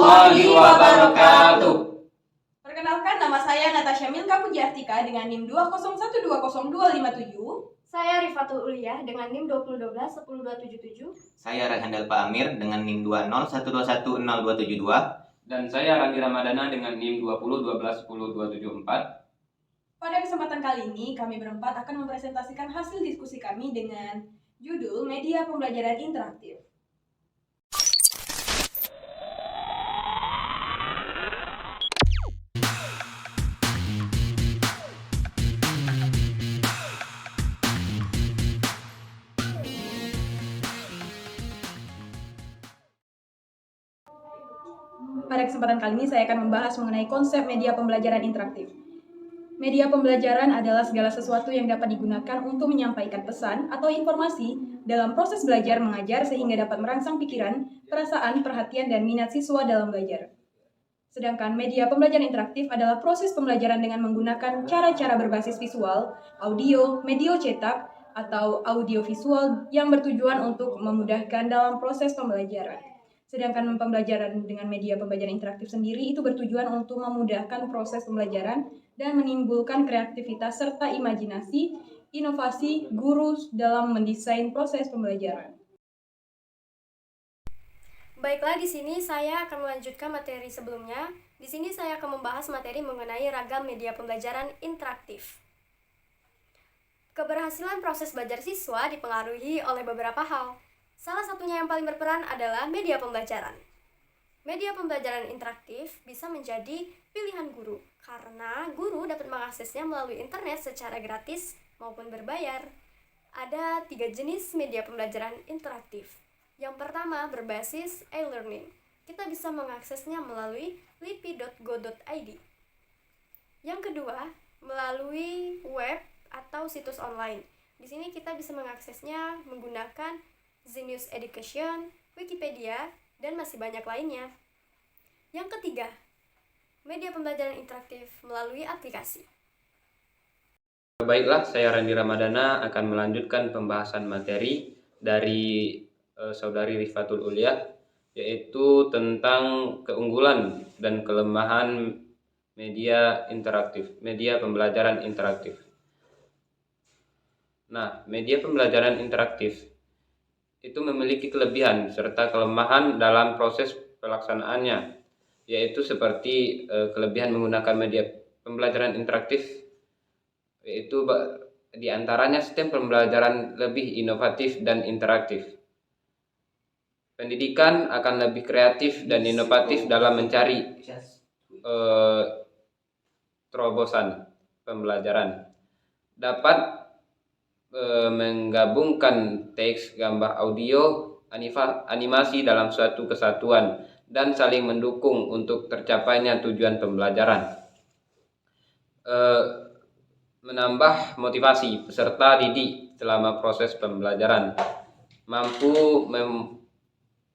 warahmatullahi wabarakatuh. Perkenalkan, nama saya Natasha Milka Pujiartika dengan NIM 201200257. Saya Rifatul Uliah dengan NIM 2012-10277. Saya Raihan Delpa Amir dengan NIM 201210272. Dan saya Randi Ramadana dengan NIM 2012-10274. Pada kesempatan kali ini, kami berempat akan mempresentasikan hasil diskusi kami dengan judul Media Pembelajaran Interaktif. Pada kesempatan kali ini saya akan membahas mengenai konsep media pembelajaran interaktif. Media pembelajaran adalah segala sesuatu yang dapat digunakan untuk menyampaikan pesan atau informasi dalam proses belajar mengajar sehingga dapat merangsang pikiran, perasaan, perhatian, dan minat siswa dalam belajar. Sedangkan media pembelajaran interaktif adalah proses pembelajaran dengan menggunakan cara-cara berbasis visual, audio, media cetak, atau audiovisual yang bertujuan untuk memudahkan dalam proses pembelajaran. Sedangkan pembelajaran dengan media pembelajaran interaktif sendiri itu bertujuan untuk memudahkan proses pembelajaran dan menimbulkan kreativitas serta imajinasi, inovasi guru dalam mendesain proses pembelajaran. Baiklah, di sini saya akan melanjutkan materi sebelumnya. Di sini saya akan membahas materi mengenai ragam media pembelajaran interaktif. Keberhasilan proses belajar siswa dipengaruhi oleh beberapa hal. Salah satunya yang paling berperan adalah media pembelajaran. Media pembelajaran interaktif bisa menjadi pilihan guru karena guru dapat mengaksesnya melalui internet secara gratis maupun berbayar. Ada 3 jenis media pembelajaran interaktif. Yang pertama berbasis e-learning. Kita bisa mengaksesnya melalui lipi.go.id. Yang kedua, melalui web atau situs online. Di sini kita bisa mengaksesnya menggunakan Zenius Education, Wikipedia, dan masih banyak lainnya. Yang ketiga, media pembelajaran interaktif melalui aplikasi. Baiklah, saya Randi Ramadana akan melanjutkan pembahasan materi dari Saudari Rifatul Uliah, yaitu tentang keunggulan dan kelemahan media interaktif, media pembelajaran interaktif. Nah, media pembelajaran interaktif itu memiliki kelebihan serta kelemahan dalam proses pelaksanaannya, yaitu seperti kelebihan menggunakan media pembelajaran interaktif, yaitu diantaranya sistem pembelajaran lebih inovatif dan interaktif. Pendidikan akan lebih kreatif dan inovatif dalam mencari terobosan pembelajaran. Dapat menggabungkan teks, gambar, audio, animasi dalam suatu kesatuan dan saling mendukung untuk tercapainya tujuan pembelajaran. Menambah motivasi peserta didik selama proses pembelajaran, mampu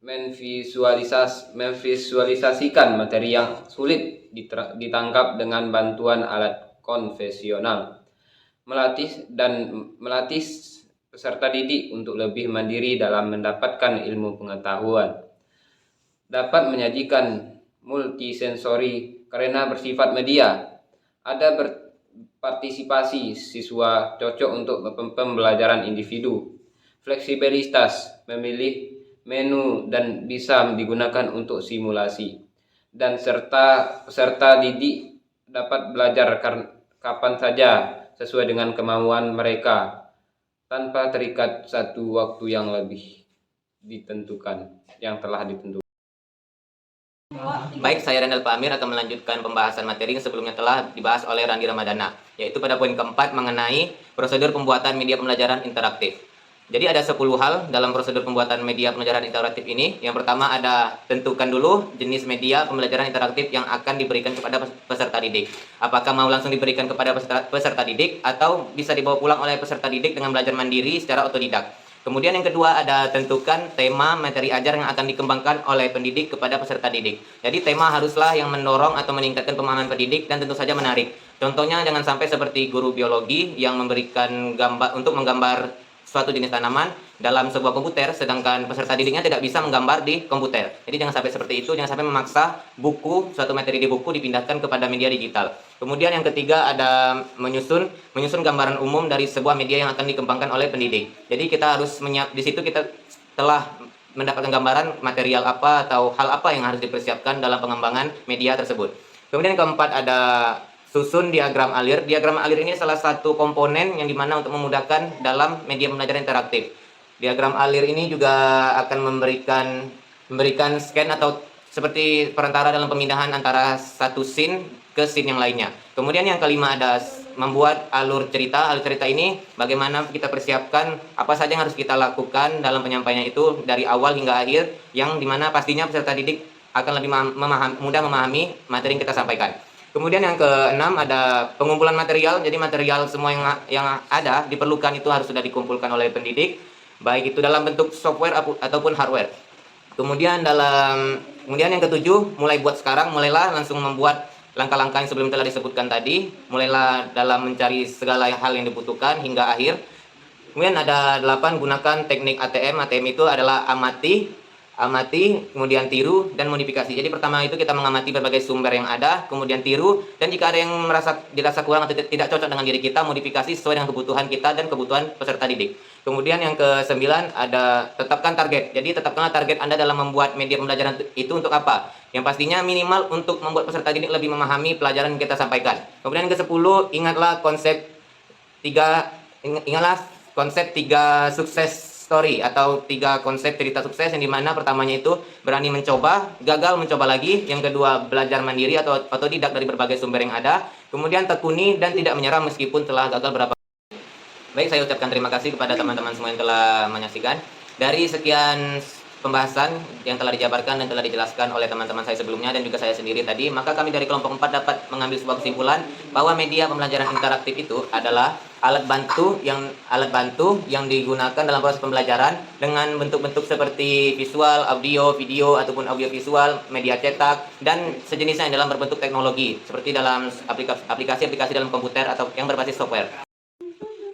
memvisualisasikan materi yang sulit ditangkap dengan bantuan alat konvensional, melatih peserta didik untuk lebih mandiri dalam mendapatkan ilmu pengetahuan. Dapat menyajikan multisensori karena bersifat media. Ada berpartisipasi siswa cocok untuk pembelajaran individu. Fleksibilitas memilih menu dan bisa digunakan untuk simulasi. Dan serta peserta didik dapat belajar kapan saja sesuai dengan kemauan mereka tanpa terikat satu waktu yang lebih yang telah ditentukan. Baik, saya Randall Pak Amir akan melanjutkan pembahasan materi yang sebelumnya telah dibahas oleh Randi Ramadana, yaitu pada poin keempat mengenai prosedur pembuatan media pembelajaran interaktif. Jadi ada 10 hal dalam prosedur pembuatan media pembelajaran interaktif ini. Yang pertama ada tentukan dulu jenis media pembelajaran interaktif yang akan diberikan kepada peserta didik. Apakah mau langsung diberikan kepada peserta didik atau bisa dibawa pulang oleh peserta didik dengan belajar mandiri secara otodidak. Kemudian yang kedua ada tentukan tema materi ajar yang akan dikembangkan oleh pendidik kepada peserta didik. Jadi tema haruslah yang mendorong atau meningkatkan pemahaman pendidik dan tentu saja menarik. Contohnya jangan sampai seperti guru biologi yang memberikan gambar untuk menggambar suatu jenis tanaman, dalam sebuah komputer, sedangkan peserta didiknya tidak bisa menggambar di komputer. Jadi jangan sampai seperti itu, jangan sampai memaksa suatu materi di buku dipindahkan kepada media digital. Kemudian yang ketiga ada menyusun gambaran umum dari sebuah media yang akan dikembangkan oleh pendidik. Jadi kita harus di situ kita telah mendapatkan gambaran material apa atau hal apa yang harus dipersiapkan dalam pengembangan media tersebut. Kemudian yang keempat ada susun diagram alir. Diagram alir ini salah satu komponen yang dimana untuk memudahkan dalam media pembelajaran interaktif. Diagram alir ini juga akan memberikan scan atau seperti perantara dalam pemindahan antara satu scene ke scene yang lainnya. Kemudian yang kelima ada membuat alur cerita. Alur cerita ini bagaimana kita persiapkan apa saja yang harus kita lakukan dalam penyampaiannya itu dari awal hingga akhir, yang dimana pastinya peserta didik akan lebih mudah memahami materi yang kita sampaikan. Kemudian yang keenam ada pengumpulan material. Jadi material semua yang ada diperlukan itu harus sudah dikumpulkan oleh pendidik, baik itu dalam bentuk software ataupun hardware. Kemudian yang ketujuh, mulailah langsung membuat langkah-langkah yang sebelum telah disebutkan tadi. Mulailah dalam mencari segala hal yang dibutuhkan hingga akhir. Kemudian ada 8, gunakan teknik ATM. ATM itu adalah amati, kemudian tiru, dan modifikasi. Jadi pertama itu kita mengamati berbagai sumber yang ada, kemudian tiru, dan jika ada yang dirasa kurang atau tidak cocok dengan diri kita, modifikasi sesuai dengan kebutuhan kita dan kebutuhan peserta didik. Kemudian yang ke-9 ada tetapkan target. Jadi tetapkanlah target Anda dalam membuat media pembelajaran itu untuk apa? Yang pastinya minimal untuk membuat peserta didik lebih memahami pelajaran yang kita sampaikan. Kemudian yang ke-10, ingatlah konsep 3 sukses story atau 3 konsep cerita sukses, yang dimana pertamanya itu berani mencoba, gagal mencoba lagi. Yang kedua, belajar mandiri atau otodidak dari berbagai sumber yang ada. Kemudian tekuni dan tidak menyerah meskipun telah gagal berapa. Baik, saya ucapkan terima kasih kepada teman-teman semua yang telah menyaksikan. Dari sekian pembahasan yang telah dijabarkan dan telah dijelaskan oleh teman-teman saya sebelumnya dan juga saya sendiri tadi, maka kami dari kelompok 4 dapat mengambil sebuah kesimpulan bahwa media pembelajaran interaktif itu adalah alat bantu yang digunakan dalam proses pembelajaran dengan bentuk-bentuk seperti visual, audio, video ataupun audiovisual, media cetak dan sejenisnya yang dalam berbentuk teknologi seperti dalam aplikasi-aplikasi dalam komputer atau yang berbasis software.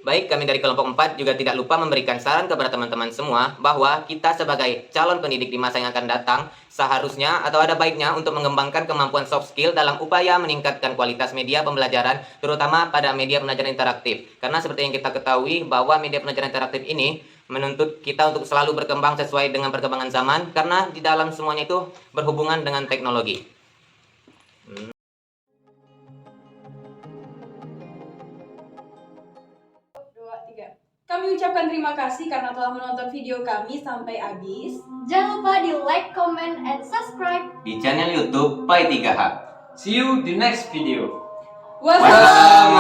Baik, kami dari kelompok 4 juga tidak lupa memberikan saran kepada teman-teman semua bahwa kita sebagai calon pendidik di masa yang akan datang seharusnya atau ada baiknya untuk mengembangkan kemampuan soft skill dalam upaya meningkatkan kualitas media pembelajaran, terutama pada media pembelajaran interaktif. Karena seperti yang kita ketahui bahwa media pembelajaran interaktif ini menuntut kita untuk selalu berkembang sesuai dengan perkembangan zaman, karena di dalam semuanya itu berhubungan dengan teknologi. Kami ucapkan terima kasih karena telah menonton video kami sampai habis. Jangan lupa di like, comment, and subscribe Di channel YouTube Play 3H. See you di next video. Wassalamualaikum.